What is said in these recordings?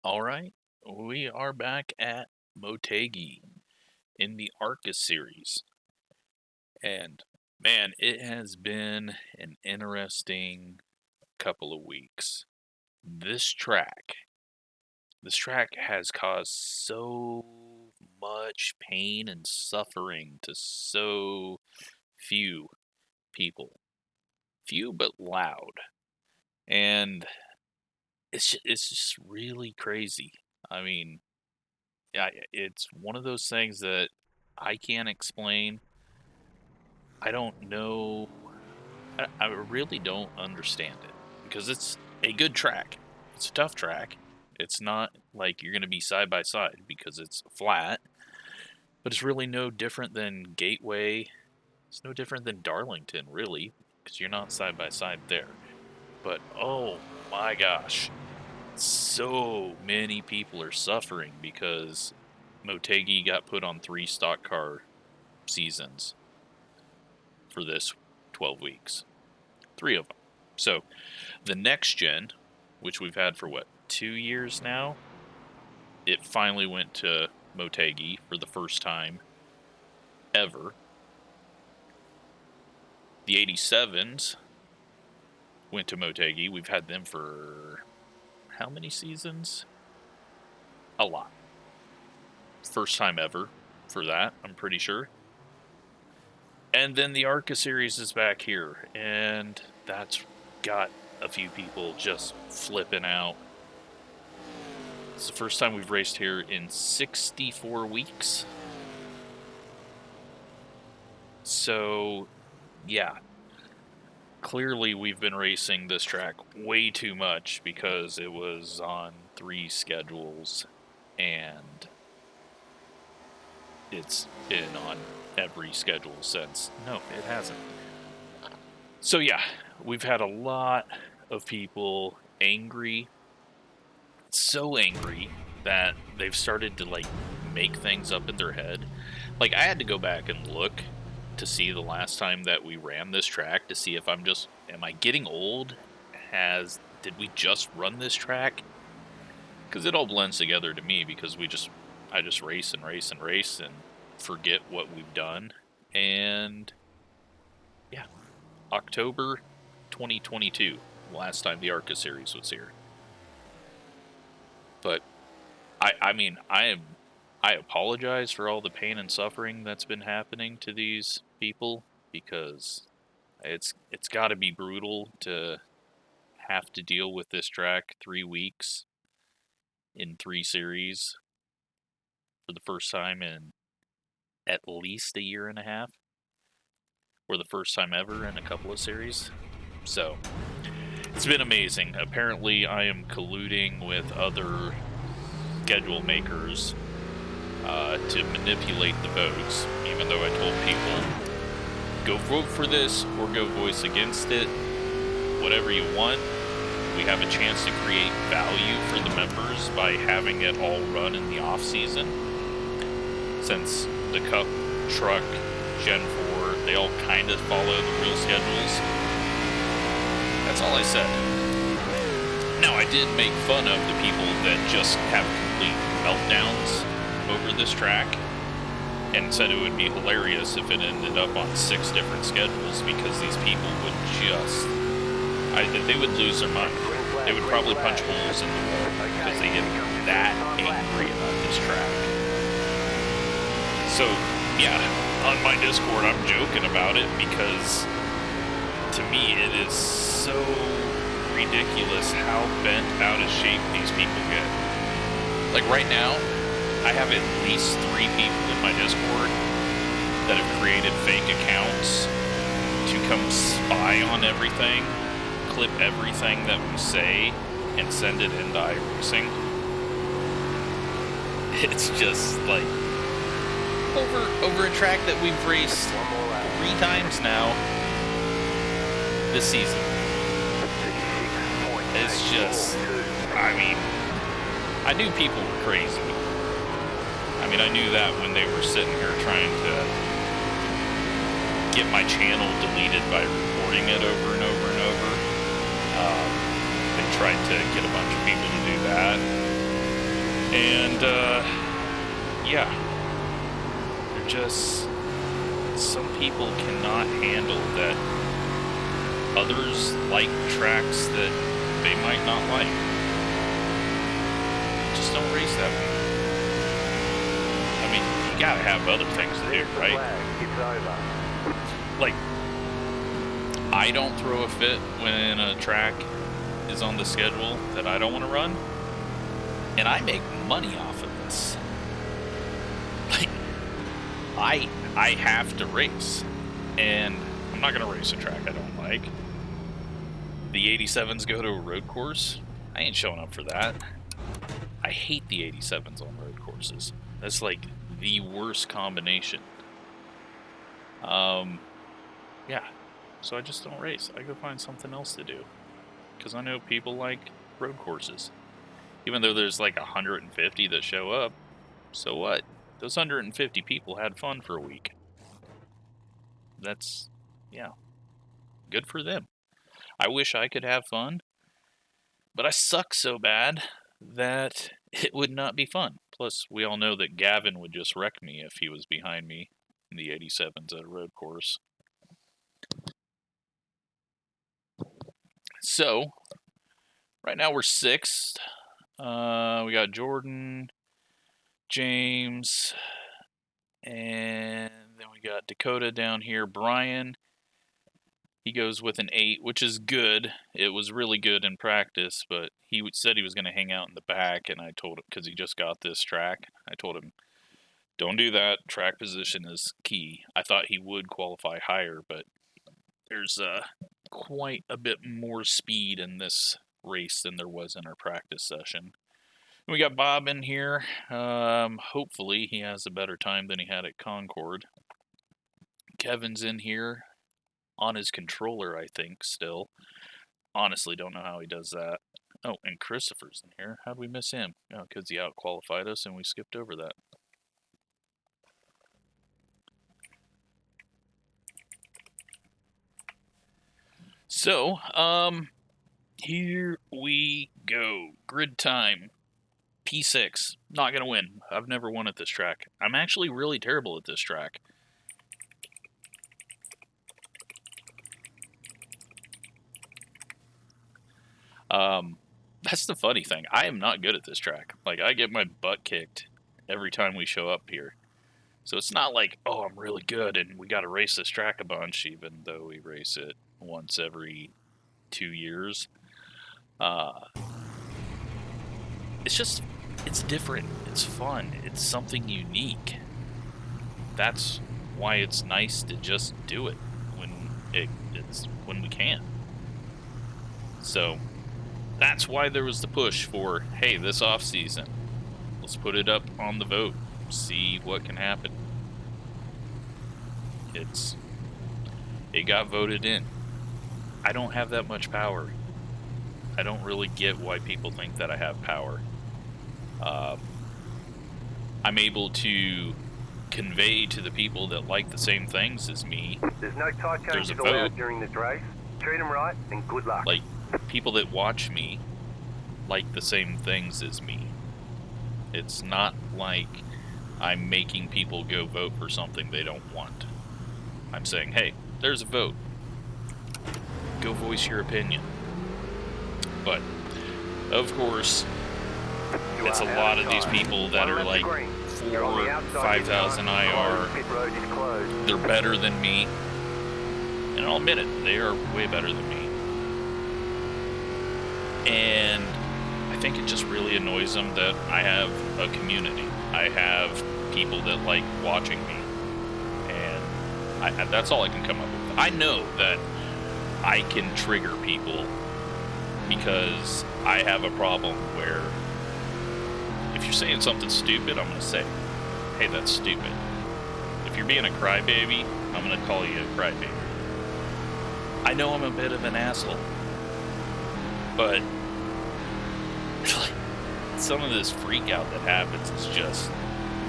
All right, we are back at Motegi in the ARCA series. And man, it has been an interesting couple of weeks. This track, this track has caused so much pain and suffering to so few people. Few but loud. And it's just really crazy. I mean, it's one of those things that I can't explain. I don't know. I really don't understand it because it's a good track. It's a tough track. It's not like you're going to be side by side because it's flat, but it's really no different than Gateway. It's no different than Darlington, really, because you're not side by side there. But oh my gosh, so many people are suffering because Motegi got put on 3 stock car seasons for this 12 weeks. 3 of them. So the next gen, which we've had for 2 years now, it finally went to Motegi for the first time ever. The 87s went to Motegi. We've had them for how many seasons? A lot. First time ever for that, I'm pretty sure. And then the ARCA series is back here, and that's got a few people just flipping out. It's the first time we've raced here in 64 weeks. So, yeah. Clearly we've been racing this track way too much because it was on 3 schedules and it's been on every schedule since. No, it hasn't. So yeah, we've had a lot of people angry. So angry that they've started to make things up in their head. Like, I had to go back and look to see the last time that we ran this track to see if am I getting old? Did we just run this track? Because it all blends together to me because I just race and race and race and forget what we've done. And yeah, October 2022, last time the ARCA series was here. But I apologize for all the pain and suffering that's been happening to these people because it's got to be brutal to have to deal with this track 3 weeks in 3 series for the first time in at least a year and a half, or the first time ever in a couple of series. So it's been amazing. Apparently I am colluding with other schedule makers to manipulate the votes, even though I told people, go vote for this or go voice against it, whatever you want. We have a chance to create value for the members by having it all run in the off season, since the Cup, Truck, Gen 4, they all kind of follow the real schedules. That's all I said. Now, I did make fun of the people that just have complete meltdowns over this track and said it would be hilarious if it ended up on 6 different schedules because these people would they would lose their mind. They would probably punch holes in the wall because they get that angry about this track. So, yeah, on my Discord I'm joking about it because to me it is so ridiculous how bent out of shape these people get. Like right now, I have at least 3 people in my Discord that have created fake accounts to come spy on everything, clip everything that we say, and send it into iRacing. It's just like over a track that we've raced 3 times now this season. It's just, I knew people were crazy. I knew that when they were sitting here trying to get my channel deleted by reporting it over and over and over. They tried to get a bunch of people to do that. And, yeah. They're just... Some people cannot handle that others like tracks that they might not like. Just don't race that way. I mean, you gotta have other things to do, right? Like, I don't throw a fit when a track is on the schedule that I don't want to run, and I make money off of this. Like, I have to race, and I'm not gonna race a track I don't like. The 87s go to a road course. I ain't showing up for that. I hate the 87s on road courses. That's like the worst combination. Yeah. So I just don't race. I go find something else to do. Because I know people like road courses. Even though there's like 150 that show up. So what? Those 150 people had fun for a week. That's, yeah, good for them. I wish I could have fun. But I suck so bad that it would not be fun. Plus, we all know that Gavin would just wreck me if he was behind me in the 87s at a road course. So, right now we're 6th. We got Jordan, James, and then we got Dakota down here. Brian, he goes with an 8, which is good. It was really good in practice, but he said he was going to hang out in the back, and I told him, because he just got this track, I told him, don't do that. Track position is key. I thought he would qualify higher, but there's quite a bit more speed in this race than there was in our practice session. We got Bob in here. Hopefully he has a better time than he had at Concord. Kevin's in here on his controller, I think, still. Honestly, don't know how he does that. Oh, and Christopher's in here. How'd we miss him? Oh, because he out-qualified us and we skipped over that. So, here we go. Grid time. P6. Not going to win. I've never won at this track. I'm actually really terrible at this track. That's the funny thing. I am not good at this track. Like, I get my butt kicked every time we show up here. So it's not like, oh, I'm really good and we got to race this track a bunch, even though we race it once every 2 years. It's just, it's different. It's fun. It's something unique. That's why it's nice to just do it when we can. So that's why there was the push for, hey, this off season, let's put it up on the vote, see what can happen. It got voted in. I don't have that much power. I don't really get why people think that I have power. I'm able to convey to the people that like the same things as me. There's no tight changes allowed during this race. Treat them right and good luck. Like, people that watch me like the same things as me. It's not like I'm making people go vote for something they don't want. I'm saying, hey, there's a vote. Go voice your opinion. But, of course, it's a lot of these people that are like 4,000 or 5,000 IR. They're better than me. And I'll admit it, they are way better than me. And I think it just really annoys them that I have a community. I have people that like watching me. And that's all I can come up with. I know that I can trigger people because I have a problem where if you're saying something stupid, I'm going to say, hey, that's stupid. If you're being a crybaby, I'm going to call you a crybaby. I know I'm a bit of an asshole, but some of this freak out that happens is just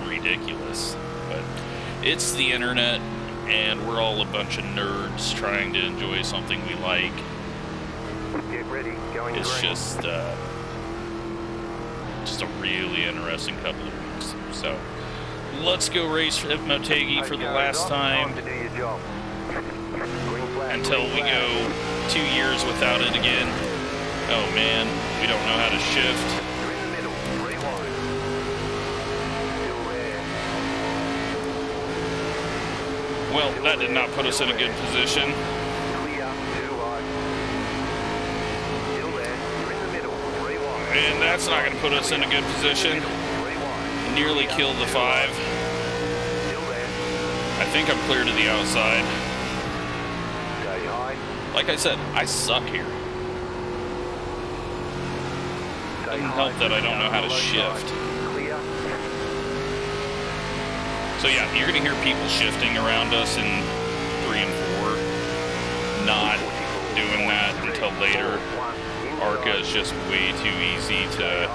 ridiculous. But it's the internet, and we're all a bunch of nerds trying to enjoy something we like. Get ready, going it's just just a really interesting couple of weeks. So let's go race at Motegi for the last time until we go 2 years without it again. Oh man, we don't know how to shift. Well, that did not put us in a good position. And that's not going to put us in a good position. Nearly killed the 5. I think I'm clear to the outside. Like I said, I suck here. Doesn't help that I don't know how to shift. So yeah, you're going to hear people shifting around us in 3 and 4. Not doing that until later. ARCA is just way too easy to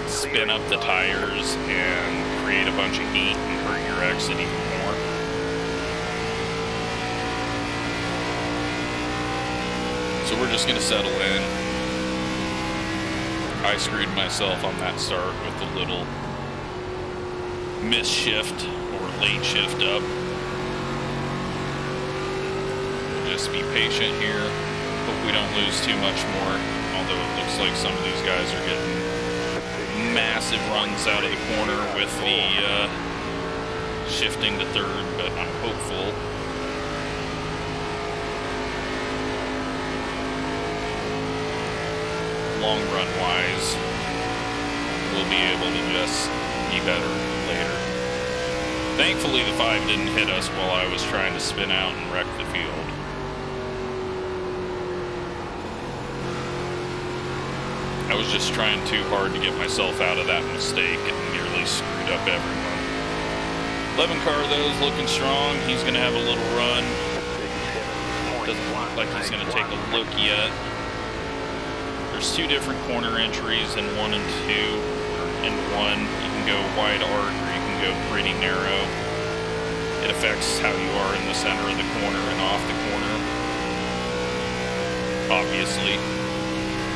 spin up the tires and create a bunch of heat and hurt your exit even more. So we're just going to settle in. I screwed myself on that start with a little miss shift or late shift up. We'll just be patient here. Hope we don't lose too much more, although it looks like some of these guys are getting massive runs out of the corner with the shifting to 3rd, but I'm hopeful. Long run wise, we'll be able to just be better later. Thankfully the 5 didn't hit us while I was trying to spin out and wreck the field. I was just trying too hard to get myself out of that mistake and nearly screwed up everyone. 11 car though is looking strong. He's going to have a little run. Doesn't look like he's going to take a look yet. There's 2 different corner entries in 1 and 2. In 1, you can go wide arc or you can go pretty narrow. It affects how you are in the center of the corner and off the corner, obviously.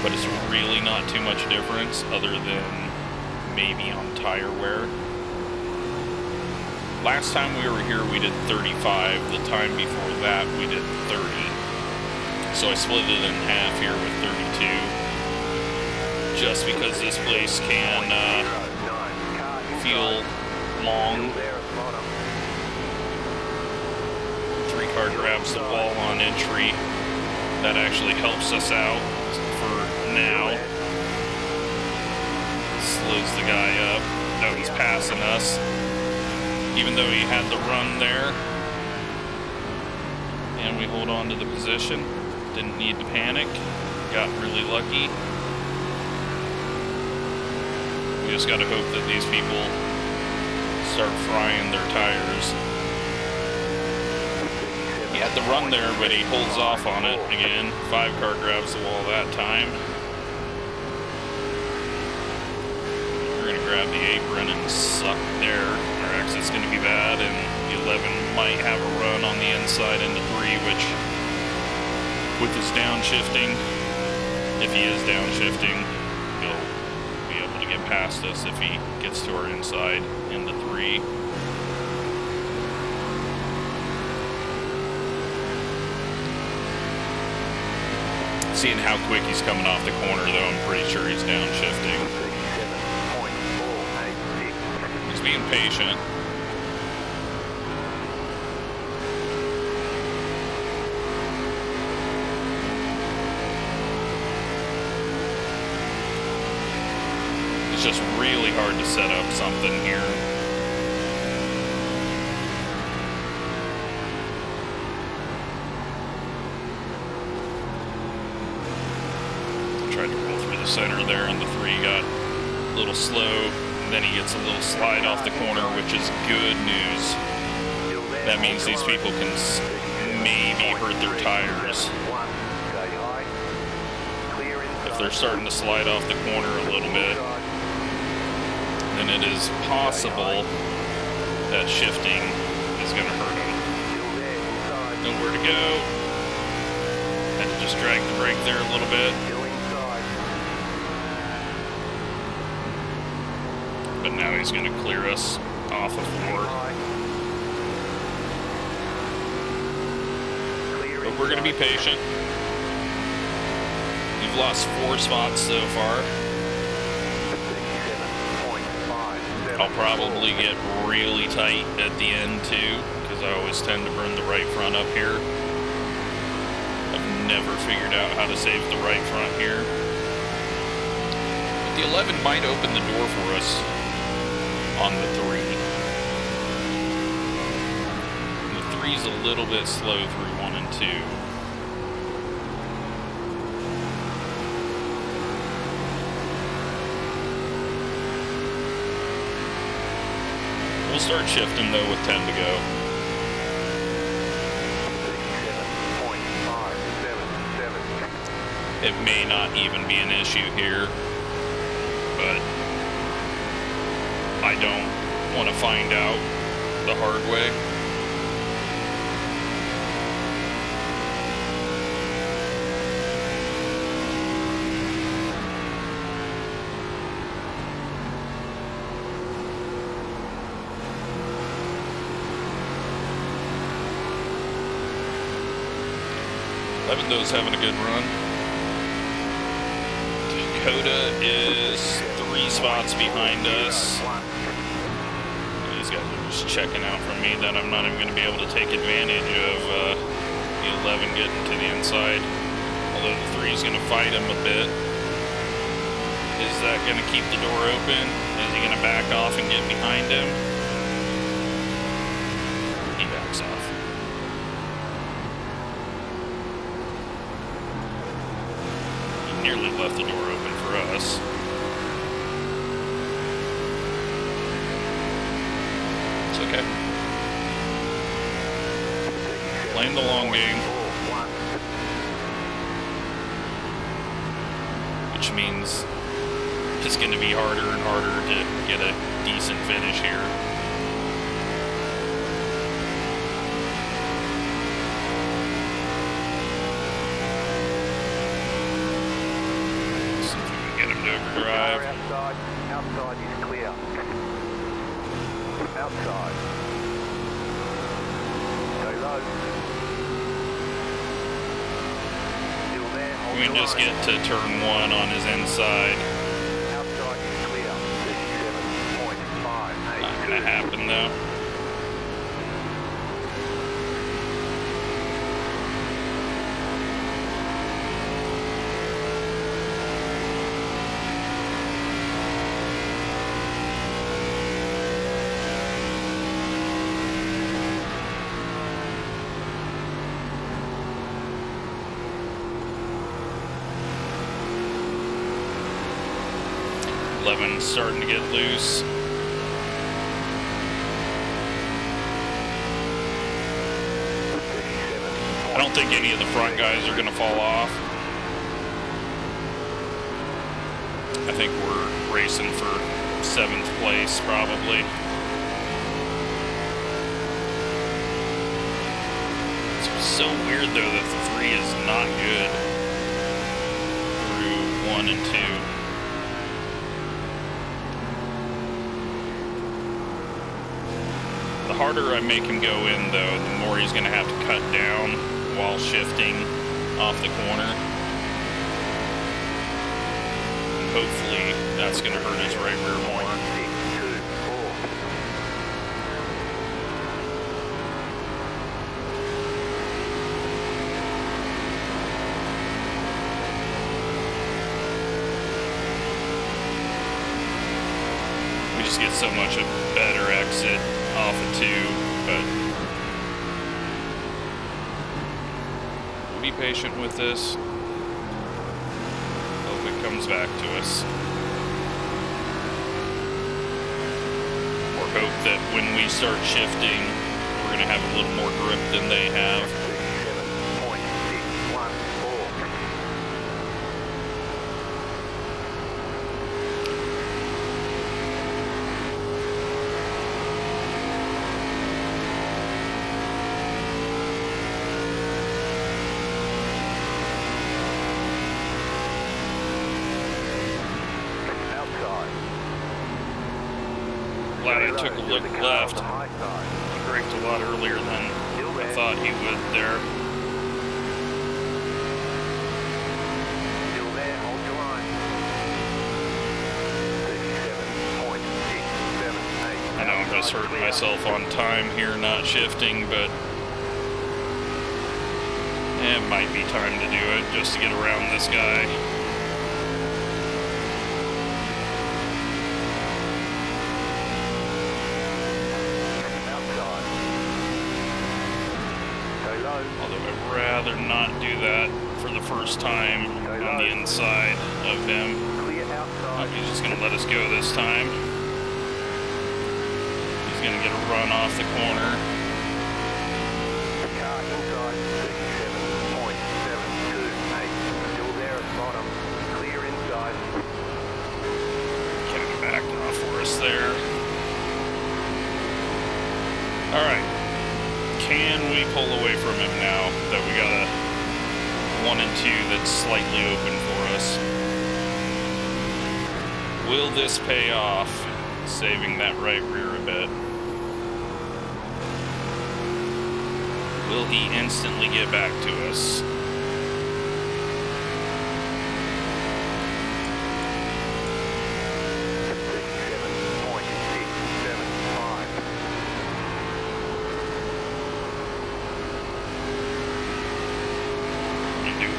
But it's really not too much difference other than maybe on tire wear. Last time we were here we did 35. The time before that we did 30. So I split it in half here with 32. Just because this place can feel long. 3-car grabs the wall on entry. That actually helps us out for now. Slows the guy up that was passing us, even though he had the run there. And we hold on to the position. Didn't need to panic. Got really lucky. We just got to hope that these people start frying their tires. He had the run there, but he holds off on it again. 5-car grabs the wall that time. We're going to grab the apron and suck there. Our exit's going to be bad, and the 11 might have a run on the inside into 3, which, with his downshifting, if he is downshifting, he'll be able to get past us if he gets to our inside into 3. Seeing how quick he's coming off the corner, though, I'm pretty sure he's downshifting. He's being patient. It's just really hard to set up something here. Tried to roll through the center there, and the 3 got a little slow. And then he gets a little slide off the corner, which is good news. That means these people can maybe hurt their tires. If they're starting to slide off the corner a little bit, then it is possible that shifting is going to hurt them. Nowhere to go. Had to just drag the brake there a little bit. But now he's going to clear us off of 4. But we're going to be patient. We've lost 4 spots so far. I'll probably get really tight at the end too, because I always tend to burn the right front up here. I've never figured out how to save the right front here. But the 11 might open the door for us on the 3. And the 3's a little bit slow through 1 and 2. We'll start shifting though with 10 to go. It may not even be an issue here, but I don't want to find out the hard way. Levando's having a good run. Dakota is 3 spots behind us. These guys are just checking out from me that I'm not even going to be able to take advantage of the 11 getting to the inside. Although the 3 is going to fight him a bit. Is that going to keep the door open? Is he going to back off and get behind him? He backs off. Nearly left the door open for us. It's okay. Playing the long game. Which means it's going to be harder and harder to get a decent finish here. Drive. Outside is clear. Outside. Go low. Still there. We can just get to turn 1 on his inside. Outside is clear. 37.5. Not gonna happen though. Starting to get loose. I don't think any of the front guys are going to fall off. I think we're racing for 7th place probably. It's so weird though that the 3 is not good through 1 and 2. The harder I make him go in, though, the more he's going to have to cut down while shifting off the corner. And hopefully, that's going to hurt his right rear more. We just get so much a better exit off of 2, but we'll be patient with this. Hope it comes back to us. Or hope that when we start shifting, we're going to have a little more grip than they have. glad I took a look left. He braked a lot earlier than I thought he would there. Still there, hold your line. 37.678. I know I'm just hurting myself on time here, not shifting, but it might be time to do it just to get around this guy. Although I'd rather not do that for the first time on the inside of him. He's just going to let us go this time. He's going to get a run off the corner. Car inside 37.728. Still there at bottom. Clear inside. Kind of backed off for us there. Alright. Can we pull away from him now that we got a 1 and 2 that's slightly open for us? Will this pay off, saving that right rear a bit? Will he instantly get back to us?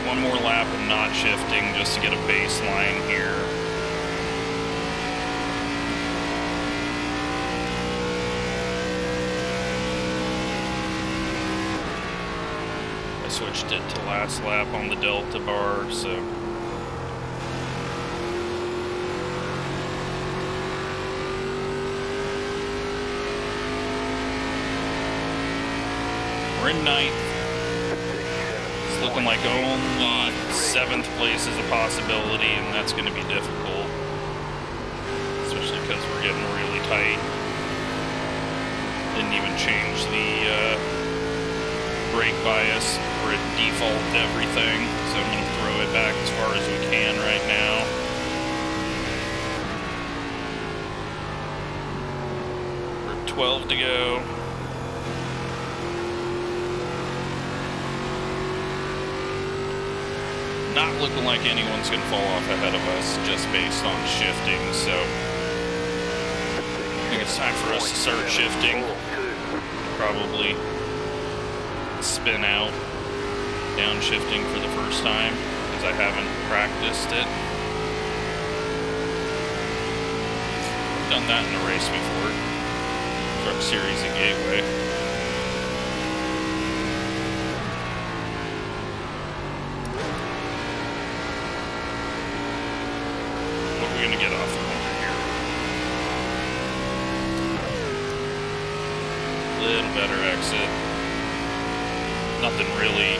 One more lap of not shifting just to get a baseline here. I switched it to last lap on the Delta bar, so we're in ninth. Looking like only 7th place is a possibility, and that's going to be difficult, especially because we're getting really tight. Didn't even change the brake bias, or it defaulted everything, so I'm going to throw it back as far as we can right now. We're at 12 to go. Not looking like anyone's going to fall off ahead of us just based on shifting, so I think it's time for us to start shifting. Probably spin out, downshifting for the first time because I haven't practiced it. I've done that in a race before, Truck Series at Gateway. We're going to get off the corner here. Little better exit. Nothing really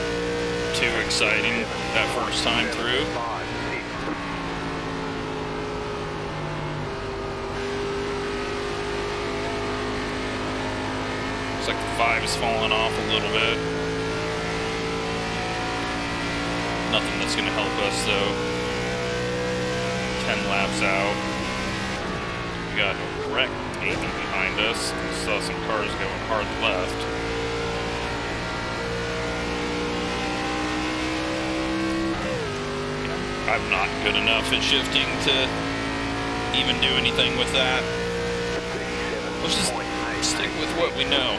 too exciting that first time through. Looks like the 5 is falling off a little bit. Nothing that's going to help us though. 10 laps out. We got a wreck maybe behind us. We saw some cars going hard left. Yeah, I'm not good enough at shifting to even do anything with that. Let's just stick with what we know.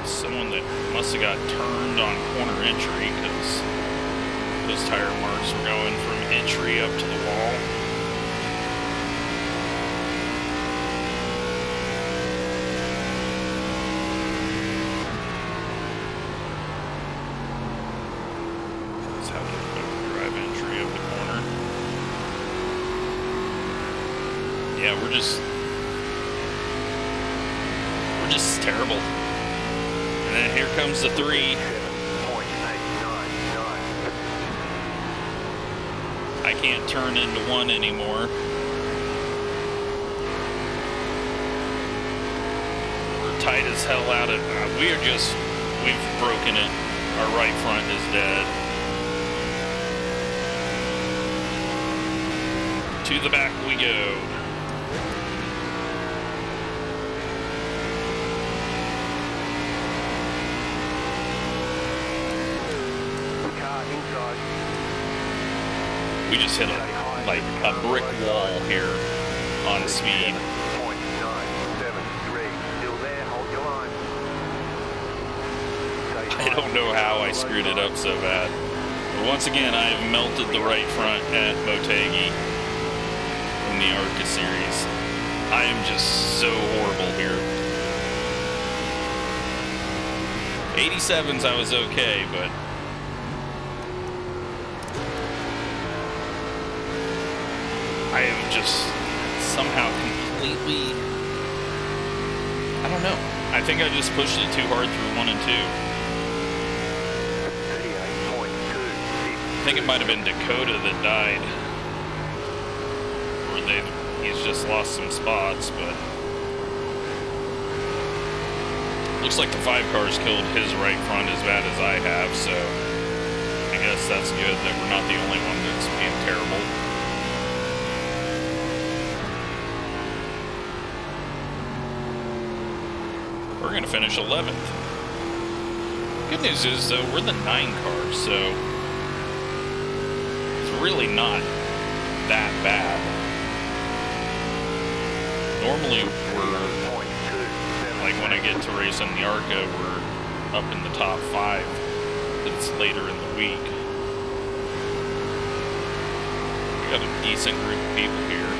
Someone that must have got turned on corner entry because those tire marks were going from entry up to the wall. That's how they drive entry up the corner. Yeah, we're just terrible. And then here comes the 3. I can't turn into 1 anymore. We're tight as hell out of we've broken it. Our right front is dead. To the back we go. We just hit like a brick wall here on speed. I don't know how I screwed it up so bad. But once again, I have melted the right front at Motegi in the ARCA series. I am just so horrible here. 87s I was okay, but I am just somehow completely, I don't know. I think I just pushed it too hard through 1 and 2. I think it might have been Dakota that died. Or he's just lost some spots, but looks like the 5 cars killed his right front as bad as I have, so I guess that's good that we're not the only one that's being terrible. We're going to finish 11th. Good news is, though, we're the 9 cars, so it's really not that bad. Normally, we're, like when I get to racing the ARCA, we're up in the top 5. It's later in the week. We got a decent group of people here.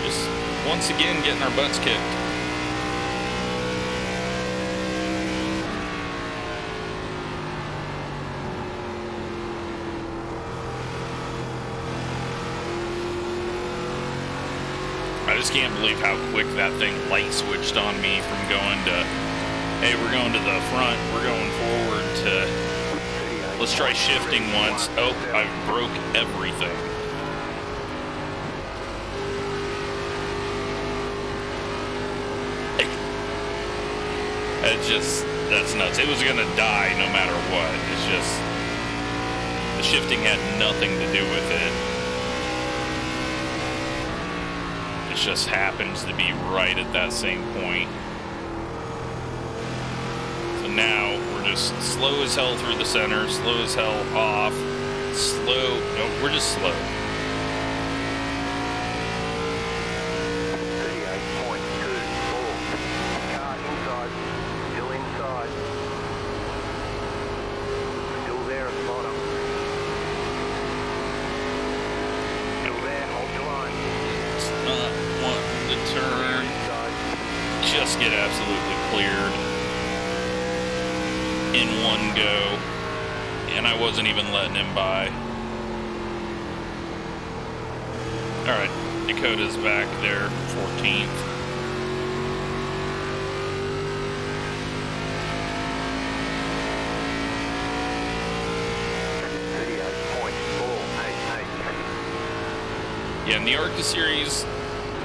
Just once again getting our butts kicked. I just can't believe how quick that thing light switched on me from going to, hey, we're going to the front, we're going forward, to let's try shifting once. Oh, I broke everything. That's nuts. It was gonna die no matter what. It's just, the shifting had nothing to do with it. It just happens to be right at that same point. So now we're just slow as hell through the center, slow as hell off, slow, no, we're just slow. Get absolutely cleared in one go, and I wasn't even letting him by. Alright, Dakota's back there, 14th. Yeah, in the ARCA series,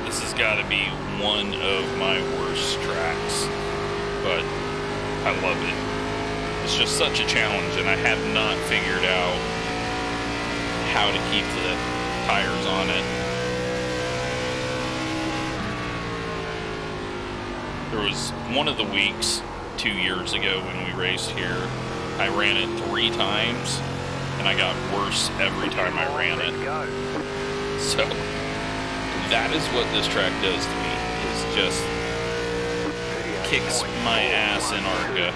this has got to be one of my worst tracks, but I love it. It's just such a challenge, and I have not figured out how to keep the tires on it. There was one of the weeks 2 years ago when we raced here, I ran it 3 times, and I got worse every time I ran it. So that is what this track does to me, is just kicks my ass in ARCA.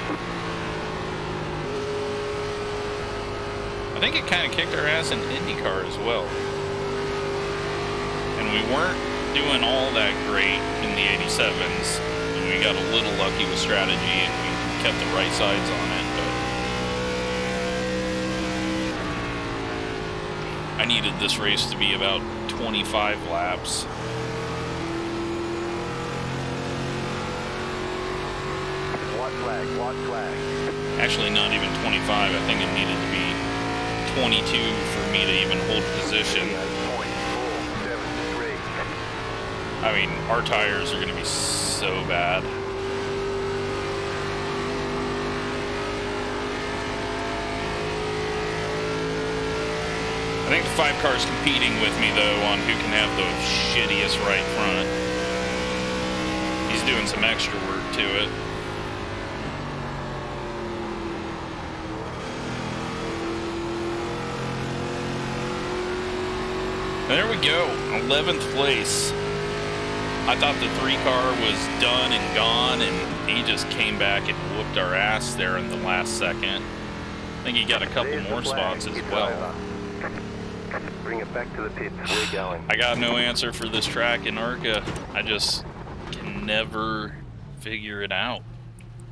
I think it kind of kicked our ass in IndyCar as well. And we weren't doing all that great in the 87s, and we got a little lucky with strategy, and we kept the right sides on it, but I needed this race to be about 25 laps. White flag. Actually, not even 25. I think it needed to be 22 for me to even hold position. I mean, our tires are going to be so bad. I think the 5 car's competing with me, though, on who can have the shittiest right front. He's doing some extra work to it. There we go, 11th place. I thought the 3 car was done and gone, and he just came back and whooped our ass there in the last second. I think he got a couple more spots as well. Bring it back to the pits. We're going. I got no answer for this track in ARCA. I just can never figure it out.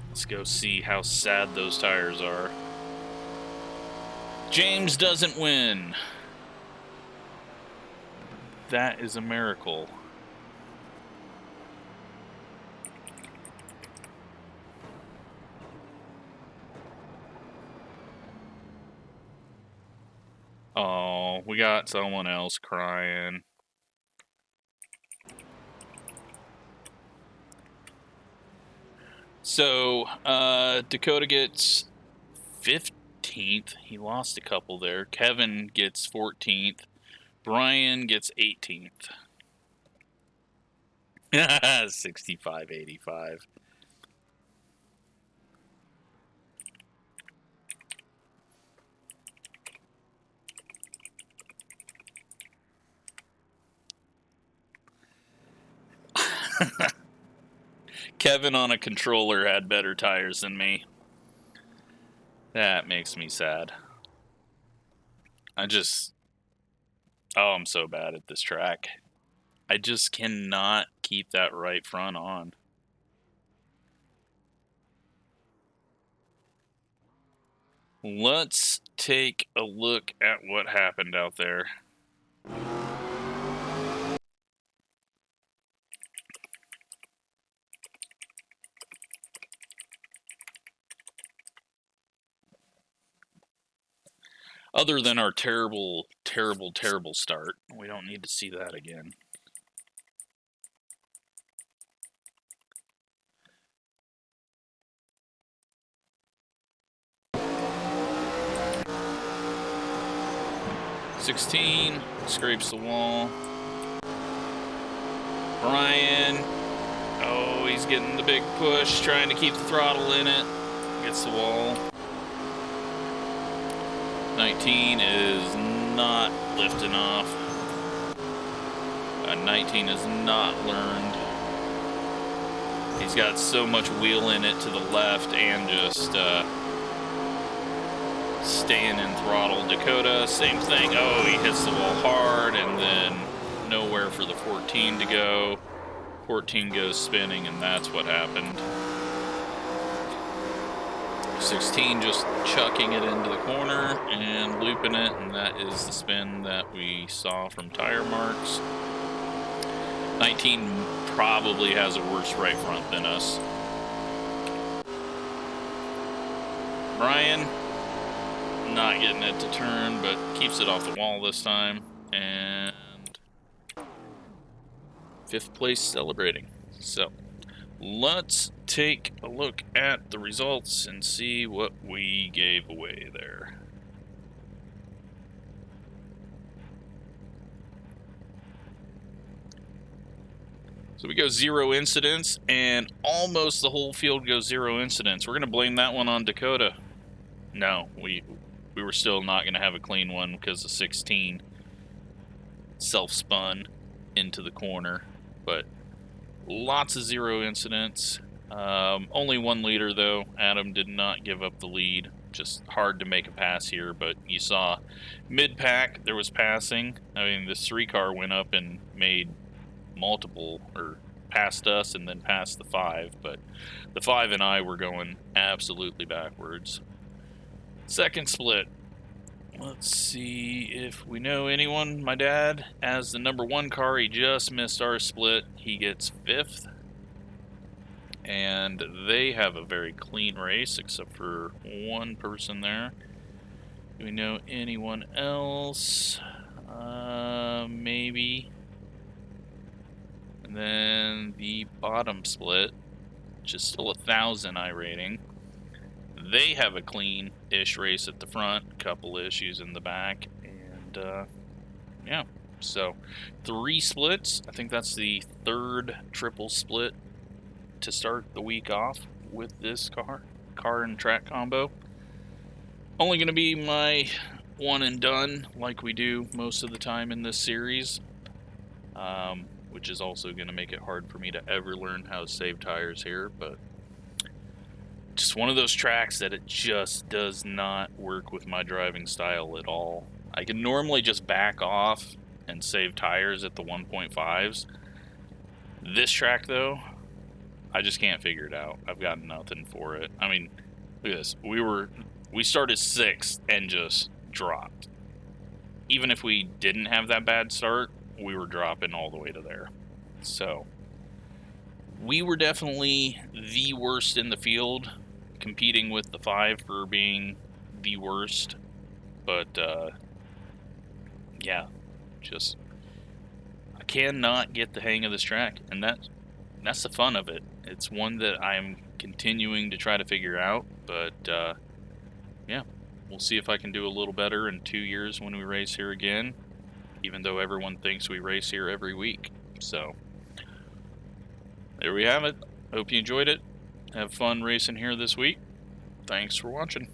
Let's go see how sad those tires are. James doesn't win. That is a miracle. Oh, we got someone else crying. So, Dakota gets 15th. He lost a couple there. Kevin gets 14th. Brian gets 18th. 65.85. Kevin on a controller had better tires than me. That makes me sad. Oh, I'm so bad at this track. I just cannot keep that right front on. Let's take a look at what happened out there. Other than our terrible, terrible, terrible start, we don't need to see that again. '16 scrapes the wall. Brian, oh, he's getting the big push, trying to keep the throttle in it. Gets the wall. 19 is not lifting off. 19 has not learned. He's got so much wheel in it to the left and just staying in throttle. Dakota, same thing. Oh, he hits the wall hard and then nowhere for the 14 to go. 14 goes spinning, and that's what happened. 16 just chucking it into the corner and looping it, and that is the spin that we saw from tire marks. 19 probably has a worse right front than us. Brian, not getting it to turn, but keeps it off the wall this time, and 5th place celebrating. So let's take a look at the results and see what we gave away there. So we go 0 incidents, and almost the whole field goes 0 incidents. We're going to blame that one on Dakota. No, we were still not going to have a clean one because the 16 self-spun into the corner, but lots of 0 incidents. Only 1 leader, though. Adam did not give up the lead. Just hard to make a pass here, but you saw mid-pack there was passing. I mean, this 3 car went up and made multiple, or passed us and then passed the 5, but the 5 and I were going absolutely backwards. Second split. Let's see if we know anyone. My dad, as the number 1 car, he just missed our split. He gets 5th. And they have a very clean race, except for 1 person there. Do we know anyone else? Maybe. And then the bottom split, which is still 1,000 iRating. They have a clean-ish race at the front, a couple issues in the back, and yeah, so 3 splits. I think that's the 3rd triple split to start the week off with this car and track combo. Only going to be my one and done, like we do most of the time in this series, which is also going to make it hard for me to ever learn how to save tires here, but just one of those tracks that it just does not work with my driving style at all. I can normally just back off and save tires at the 1.5s. This track, though, I just can't figure it out. I've got nothing for it. I mean, look at this. We started 6th and just dropped. Even if we didn't have that bad start, we were dropping all the way to there. So, we were definitely the worst in the field, competing with the 5 for being the worst. But, yeah, just, I cannot get the hang of this track, and that's the fun of it. It's one that I'm continuing to try to figure out, but, yeah, we'll see if I can do a little better in 2 years when we race here again, even though everyone thinks we race here every week. So, there we have it. Hope you enjoyed it. Have fun racing here this week. Thanks for watching.